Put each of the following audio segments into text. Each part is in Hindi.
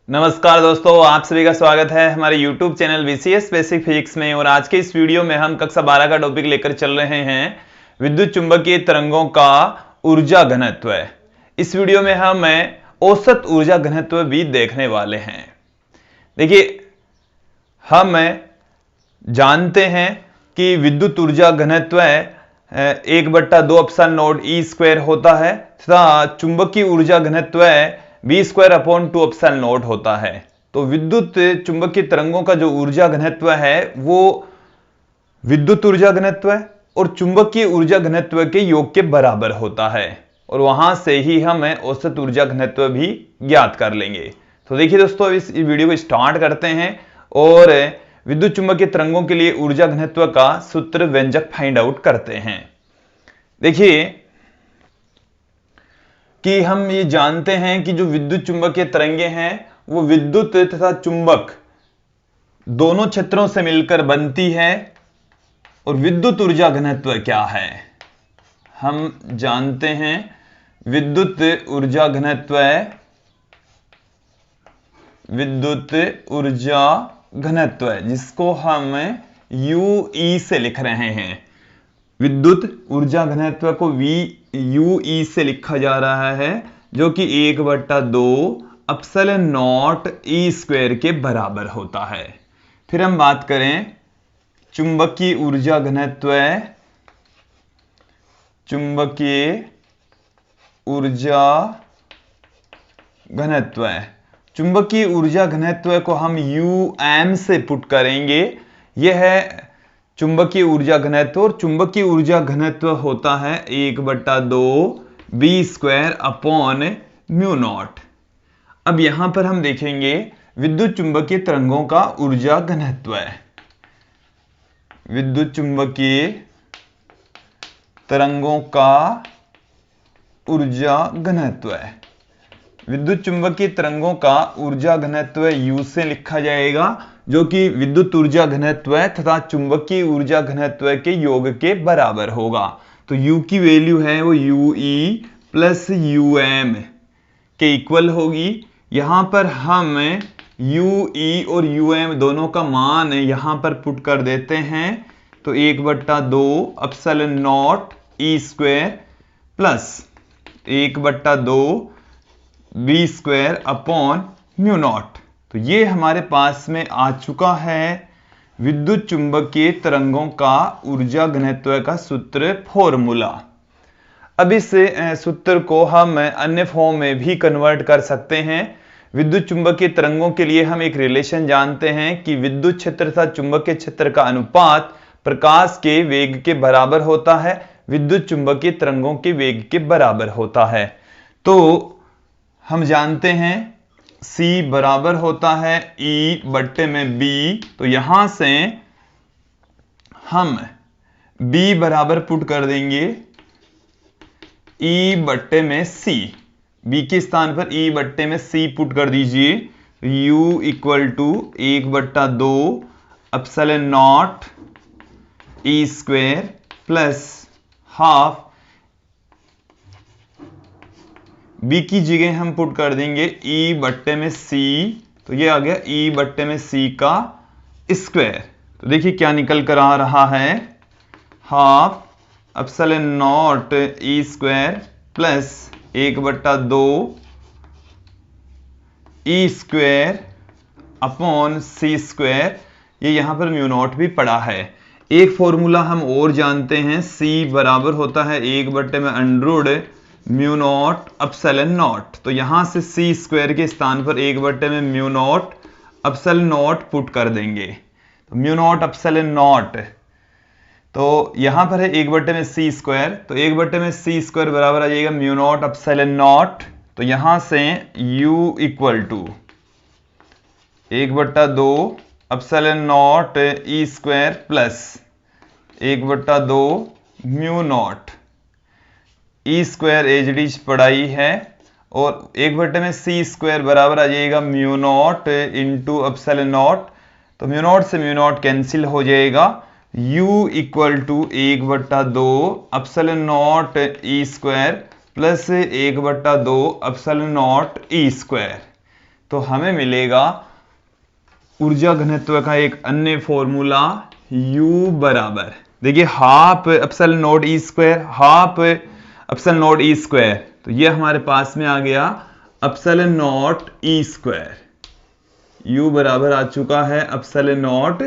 नमस्कार दोस्तों, आप सभी का स्वागत है हमारे YouTube channel VCS basic physics में। और आज के इस वीडियो में हम कक्षा 12 का टॉपिक लेकर चल रहे हैं विद्युत चुंबकीय तरंगों का ऊर्जा घनत्व। इस वीडियो में हम औसत ऊर्जा घनत्व भी देखने वाले हैं। देखिए, हम जानते हैं कि विद्युत ऊर्जा घनत्व 1/2 एप्सिलॉन नॉट ई स्क्वायर होता है तथा चुंबकीय ऊर्जा घनत्व v²/2 एप्सिलॉन नॉट होता है। तो विद्युत चुंबकीय तरंगों का जो ऊर्जा घनत्व है वो विद्युत ऊर्जा घनत्व और चुंबकीय ऊर्जा घनत्व के योग के बराबर होता है, और वहां से ही हम औसत ऊर्जा घनत्व भी ज्ञात कर लेंगे। तो देखिए दोस्तों, इस वीडियो को स्टार्ट करते हैं और विद्युत चुंबकीय तरंगों के लिए ऊर्जा घनत्व का सूत्र व्यंजक फाइंड आउट करते हैं। देखिए कि हम ये जानते हैं कि जो विद्युत चुंबकीय तरंगे हैं वो विद्युत तथा चुंबक दोनों क्षेत्रों से मिलकर बनती है। और विद्युत ऊर्जा घनत्व क्या है, हम जानते हैं विद्युत ऊर्जा घनत्व जिसको हम UE से लिख रहे हैं। विद्युत ऊर्जा घनत्व को UE से लिखा जा रहा है, जो कि 1/2 एप्सिलॉन नॉट ई स्क्वायर के बराबर होता है। फिर हम बात करें चुंबकीय ऊर्जा घनत्व। चुंबकीय ऊर्जा घनत्व को हम UM से पुट करेंगे। यह है चुंबकीय ऊर्जा घनत्व, और चुंबकीय ऊर्जा घनत्व होता है 1/2 v²/μ0। अब यहां पर हम देखेंगे विद्युत चुंबकीय तरंगों का ऊर्जा घनत्व। विद्युत चुंबकीय तरंगों का ऊर्जा घनत्व। विद्युत चुंबकीय तरंगों का ऊर्जा घनत्व U से लिखा जाएगा, जो कि विद्युत ऊर्जा घनत्व तथा चुंबकीय ऊर्जा घनत्व के योग के बराबर होगा। तो U की वैल्यू है वो UE प्लस UM के इक्वल होगी। यहां पर हम UE और UM दोनों का मान यहां पर पुट कर देते हैं। तो 1/2 epsilon naught E square plus 1/2 v²/μ0। तो ये हमारे पास में आ चुका है विद्युत चुंबकीय तरंगों का ऊर्जा घनत्व का सूत्र फॉर्मूला। अब इस सूत्र को हम अन्य फॉर्म में भी कन्वर्ट कर सकते हैं। विद्युत चुंबकीय तरंगों के लिए हम एक रिलेशन जानते हैं कि विद्युत क्षेत्र तथा चुंबकीय क्षेत्र का अनुपात प्रकाश के वेग के बराबर होता है, विद्युत चुंबकीय तरंगों के वेग के बराबर होता है। तो हम जानते हैं C बराबर होता है E/B। तो यहां से हम B बराबर पुट कर देंगे E/C। B के स्थान पर E/C पुट कर दीजिए। U = 1/2 epsilon naught E square plus half. B की जगह हम पुट कर देंगे E/C। तो ये आ गया E/C का स्क्वायर। तो देखिए क्या निकल कर आ रहा है, half epsilon naught E square plus 1/2 E square upon C square. ये यहां पर μ0 भी पड़ा है। एक फॉर्मूला हम और जानते हैं, C बराबर होता है 1/√μ0 एप्सिलॉन नॉट। तो यहां से C स्क्वायर के स्थान पर 1/μ0 एप्सिलॉन नॉट पुट कर देंगे। तो μ0 एप्सिलॉन नॉट, तो यहां पर है 1/c स्क्वायर। तो 1/c स्क्वायर बराबर आ जाएगा μ0 एप्सिलॉन नॉट। तो यहां से U = 1/2 epsilon naught E square plus 1/2 μ0 E square as it is पढ़ाई है, और 1/c स्क्वायर बराबर आ जाएगा μ0 इंटू एप्सिलॉन नॉट। तो μ0 से μ0 कैंसिल हो जाएगा। U = 1/2 epsilon naught E square plus 1/2 epsilon naught E square. तो हमें मिलेगा ऊर्जा घनत्व का एक अन्य फॉर्मूला U बराबर, देखिए half epsilon naught E square, half epsilon naught E square, तो ये हमारे पास में आ गया epsilon naught E square. U बराबर आ चुका है एप्सिलॉन नॉट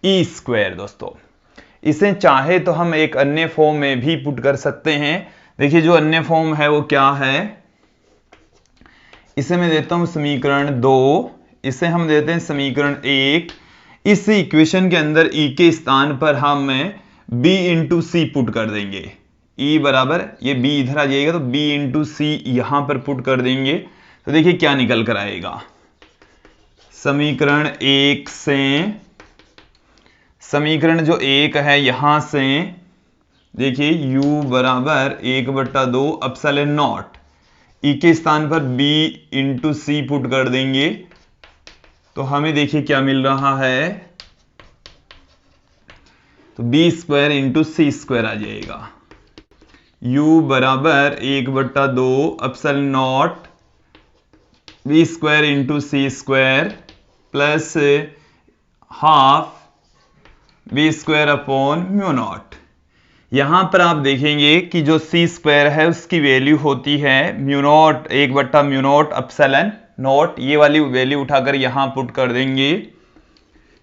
ई स्क्वायर। दोस्तों इसे चाहे तो हम एक अन्य फॉर्म में भी पुट कर सकते हैं। देखिए जो अन्य फॉर्म है वो क्या है, इसे मैं देता हूं समीकरण 2, इसे हम देते हैं समीकरण 1। इस इक्वेशन के अंदर E के स्थान पर हम B इंटू सी पुट कर देंगे। E बराबर, ये B इधर आ जाएगा तो B इंटू सी यहां पर पुट कर देंगे, तो देखिए क्या निकल कर आएगा। समीकरण 1 से, समीकरण जो 1 है यहां से देखिए U बराबर 1/2 एप्सिलॉन नॉट, E के स्थान पर B इंटू सी पुट कर देंगे, तो हमें देखिए क्या मिल रहा है, तो B square into c square आ जाएगा। U बराबर 1/2 epsilon naught B square into c square plus half B square upon mu naught. यहां पर आप देखेंगे कि जो सी स्क्वायर है उसकी वैल्यू होती है म्यू नॉट, 1/म्यू नॉट एप्सिलॉन नॉट, ये वाली वैल्यू उठाकर यहां पुट कर देंगे।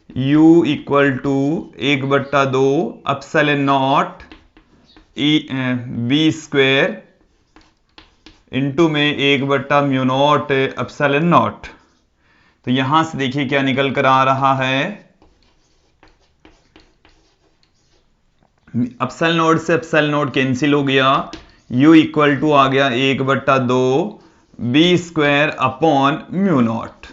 U equal to 1/2 epsilon naught B square into में 1/म्यू नॉट एप्सिलॉन नॉट। तो यहां से देखिए क्या निकल कर आ रहा है, एप्सिलॉन नॉट से एप्सिलॉन नॉट कैंसिल हो गया, U इक्वल टू आ गया 1/2 B square upon mu not.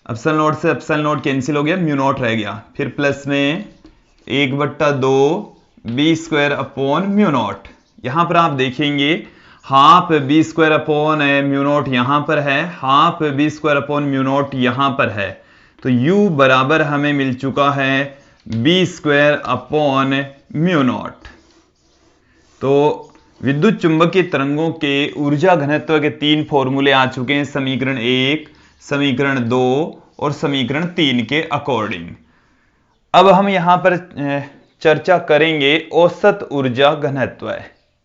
Epsilon not से एप्सिलॉन नॉट कैंसिल हो गया, म्यू नॉट रह गया, फिर प्लस में 1/2 B square upon mu naught. यहां पर आप देखेंगे half B square upon mu naught यहां पर है, half B square upon mu naught यहां पर है, तो U बराबर हमें मिल चुका है B square upon mu not. तो विद्युत चुंबकीय तरंगों के ऊर्जा घनत्व के 3 फॉर्मूले आ चुके हैं, समीकरण 1, समीकरण 2 और समीकरण 3 के अकॉर्डिंग। अब हम यहां पर चर्चा करेंगे औसत ऊर्जा घनत्व।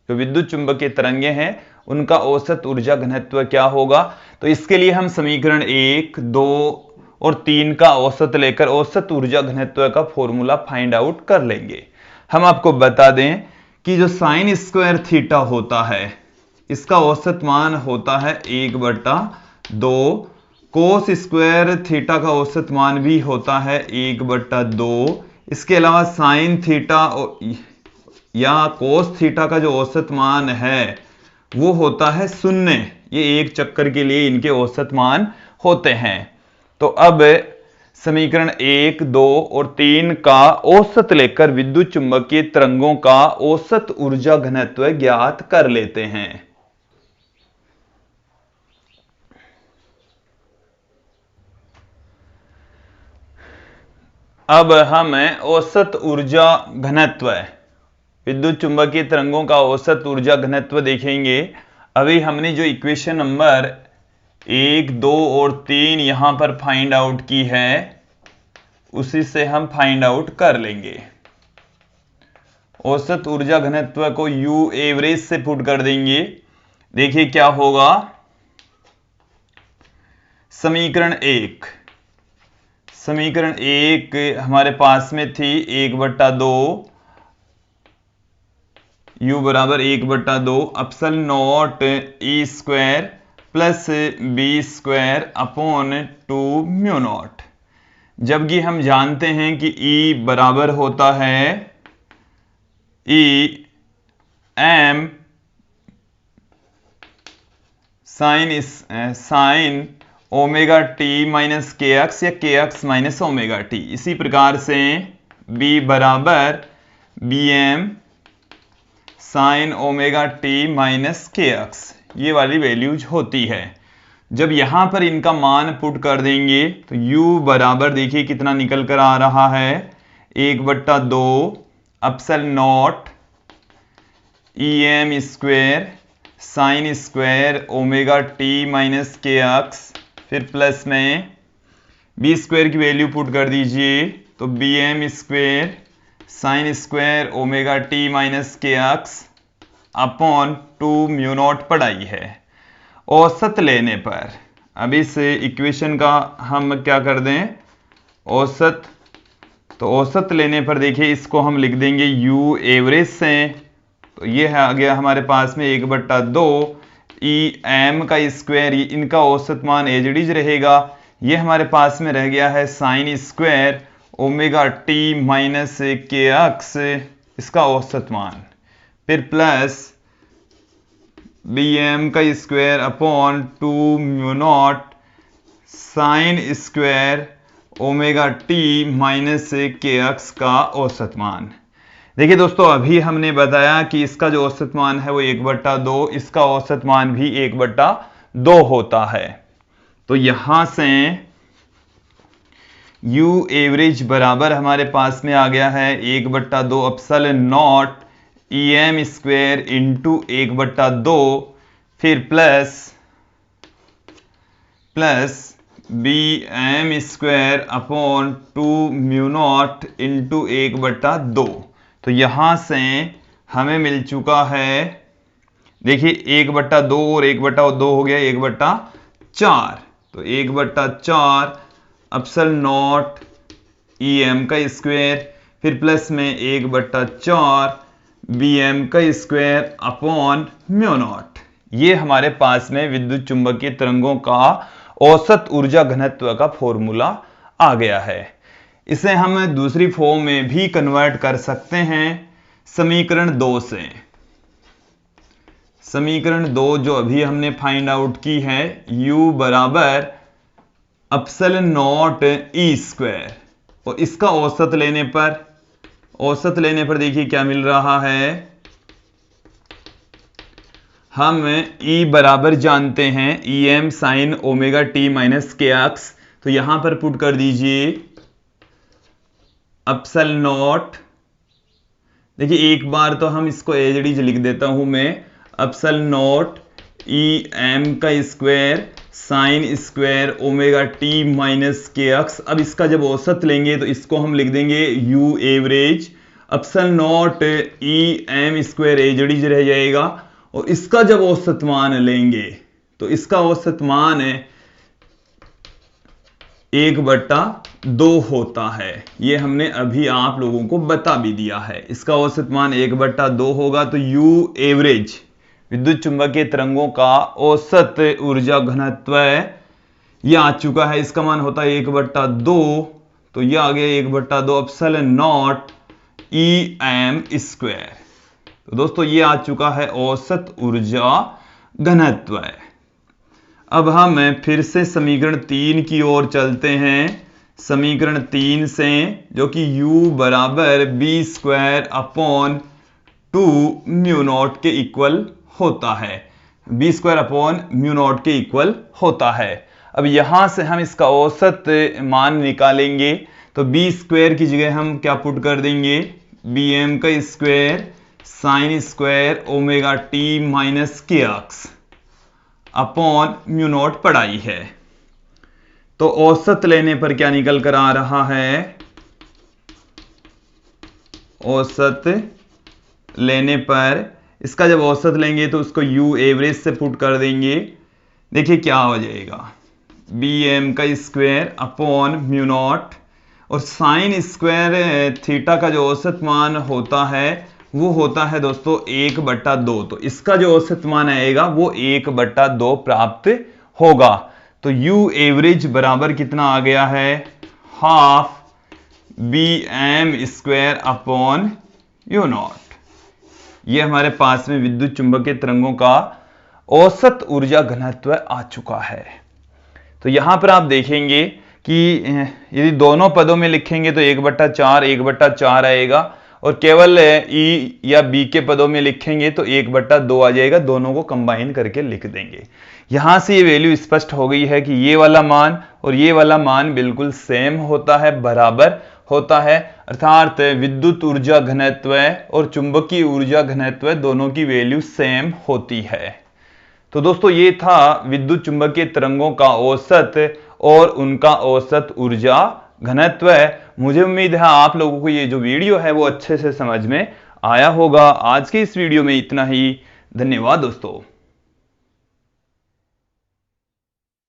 जो विद्युत चुंबकीय तरंगे हैं उनका औसत ऊर्जा घनत्व क्या होगा, तो इसके लिए हम समीकरण 1, 2 और 3 का औसत लेकर औसत ऊर्जा घनत्व का फॉर्मूला फाइंड आउट कर लेंगे। हम आपको बता दें कि जो साइन स्क्वायर थीटा होता है इसका औसत मान होता है 1/2, कोस स्क्वायर थीटा का औसत मान भी होता है 1/2। इसके अलावा साइन थीटा या कोस थीटा का जो औसत मान है वो होता है 0। ये एक चक्कर के लिए इनके औसत मान होते हैं। तो अब समीकरण 1, 2 और 3 का औसत लेकर विद्युत चुंबकीय तरंगों का औसत ऊर्जा घनत्व ज्ञात कर लेते हैं। अब हम औसत ऊर्जा घनत्व, विद्युत चुंबकीय तरंगों का औसत ऊर्जा घनत्व देखेंगे। अभी हमने जो इक्वेशन नंबर 1, 2 और 3 यहां पर फाइंड आउट की है उसी से हम फाइंड आउट कर लेंगे। औसत ऊर्जा घनत्व को U एवरेज से पुट कर देंगे, देखिए क्या होगा। समीकरण 1, समीकरण 1 हमारे पास में थी 1/2 U बराबर 1/2 epsilon not E square plus B square upon 2 mu not. जबकि हम जानते हैं कि E बराबर होता है E m sign omega t minus k x या के एक्स माइनस ओमेगा टी। इसी प्रकार से B बराबर Bm sign omega t minus k x, ये वाली वैल्यूज होती है। जब यहां पर इनका मान पुट कर देंगे तो U बराबर देखिए कितना निकल कर आ रहा है 1/2 epsilon naught Em square sine square omega t minus k x फिर प्लस में बी स्क्वायर की वैल्यू पुट कर दीजिए, तो b m square sine square omega t minus k x upon 2 mu naught पढ़ाई है। औसत लेने पर अब इस इक्वेशन का हम क्या कर दें, औसत, तो औसत लेने पर देखिए इसको हम लिख देंगे यू एवरेज से, तो ये है आ गया हमारे पास में 1/2 ई एम का स्क्वायर, इनका औसत मान एजडीज रहेगा, ये हमारे पास में रह गया है sign square omega t minus k x, इसका औसत मान, फिर प्लस बी एम का square upon 2 mu not sign square omega t minus k x का औसत मान। देखिए दोस्तों, अभी हमने बताया कि इसका जो औसत मान है वो 1/2, इसका औसत मान भी 1/2 होता है। तो यहां से यू एवरेज बराबर हमारे पास में आ गया है 1/2 epsilon naught E M square into 1/2, फिर plus b m square upon 2 mu naught into 1/2। तो यहां से हमें मिल चुका है, देखिए 1/2 और 1/2 हो गया 1/4, तो 1/4 एप्सिलॉन नॉट ई एम का स्क्वायर, फिर प्लस में 1/4 बी एम का स्क्वायर अपॉन म्यू नॉट। ये हमारे पास में विद्युत चुंबकीय तरंगों का औसत ऊर्जा घनत्व का फॉर्मूला आ गया है। इसे हम दूसरी फॉर्म में भी कन्वर्ट कर सकते हैं समीकरण 2 से। समीकरण 2 जो अभी हमने फाइंड आउट की है, u बराबर एप्सिलॉन नॉट ई स्क्वायर, और इसका औसत लेने पर देखिए क्या मिल रहा है, हम E बराबर जानते हैं e m sine omega t minus k x, तो यहां पर पुट कर दीजिए एप्सिलॉन नॉट, देखिए एक बार तो हम इसको एजडीज लिख देता हूं मैं, एप्सिलॉन नॉट ई एम का square sine square omega t minus k x. अब इसका जब औसत लेंगे तो इसको हम लिख देंगे U average epsilon naught E M square एजडीज रह जाएगा, और इसका जब औसत मान लेंगे तो इसका औसत मान 1/2 होता है। ये हमने अभी आप लोगों को बता भी दिया है, इसका औसत मान 1/2 होगा। तो यू एवरेज विद्युत चुंबकीय तरंगों का औसत ऊर्जा घनत्व ये आ चुका है, इसका मान होता है 1/2, तो ये आ गया 1/2 epsilon naught E M square. तो दोस्तों ये आ चुका है औसत ऊर्जा घनत्व। अब हम फिर से समीकरण 3 की ओर चलते हैं। समीकरण 3 से, जो कि u बराबर b square upon 2 mu naught के इक्वल होता है, b square upon mu naught के इक्वल होता है। अब यहां से हम इसका औसत मान निकालेंगे, तो बी स्क्वायर की जगह हम क्या पुट कर देंगे, बी एम का square sine square omega t minus k x upon mu naught पढ़ाई है। तो औसत लेने पर क्या निकल कर आ रहा है, औसत लेने पर इसका जब औसत लेंगे तो उसको यू एवरेज से पुट कर देंगे, देखिए क्या हो जाएगा, बी एम का स्क्वायर अपॉन म्यू नॉट, और साइन स्क्वायर थीटा का जो औसत मान होता है वो होता है दोस्तों 1/2, तो इसका जो औसत मान आएगा वो 1/2 प्राप्त होगा। तो यू एवरेज बराबर कितना आ गया है, half b m square upon u naught. ये हमारे पास में विद्युत चुंबकीय तरंगों का औसत ऊर्जा घनत्व आ चुका है। तो यहां पर आप देखेंगे कि यदि दोनों पदों में लिखेंगे तो 1/4 आएगा, और केवल ई या बी के पदों में लिखेंगे तो 1/2 आ जाएगा, दोनों को कंबाइन करके लिख देंगे। यहां से ये वैल्यू स्पष्ट हो गई है कि ये वाला मान और ये वाला मान बिल्कुल सेम होता है, बराबर होता है, अर्थात विद्युत ऊर्जा घनत्व और चुंबकीय ऊर्जा घनत्व दोनों की वैल्यू सेम होती है। तो दोस्तों ये था विद्युत चुंबकीय तरंगों का औसत और उनका औसत ऊर्जा घनत्व। मुझे उम्मीद है आप लोगों को ये जो वीडियो है वो अच्छे से समझ में आया होगा। आज के इस वीडियो में इतना ही। धन्यवाद दोस्तों।